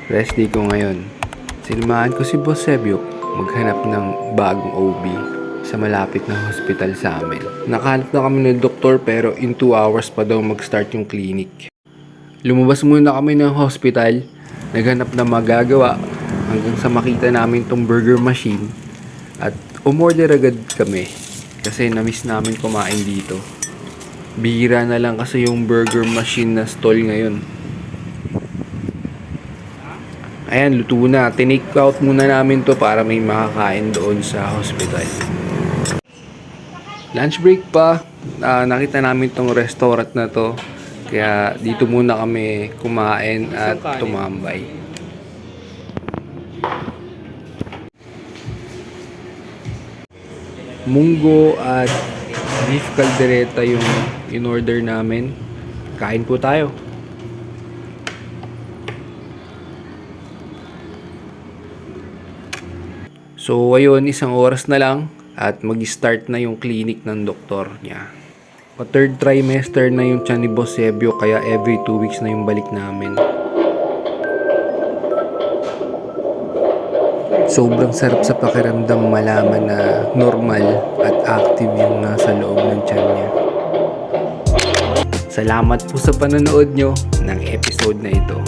Rest day ko ngayon. Sinamahan ko si Boss Sebio maghanap ng bagong OB sa malapit na hospital sa amin. Nakahanap na kami ng doktor pero in 2 hours pa daw mag-start yung clinic. Lumabas muna kami ng hospital, naghanap na magagawa hanggang sa makita namin tong burger machine at umorder agad kami kasi na-miss namin kumain dito. Bihira na lang kasi yung burger machine na stall ngayon. Ayan, luto na. Tinake out muna namin to para may makakain doon sa hospital. Lunch break pa. Nakita namin tong restaurant na to. Kaya dito muna kami kumain at tumambay. Munggo at beef caldereta yung in-order namin. Kain po tayo. So ayun, 1 oras na lang at mag-start na yung clinic ng doktor niya. Pa-third trimester na yung tiyan ni Boss Sebio kaya every 2 weeks na yung balik namin. Sobrang sarap sa pakiramdam malaman na normal at active yung nasa loob ng tiyan niya. Salamat po sa panonood nyo ng episode na ito.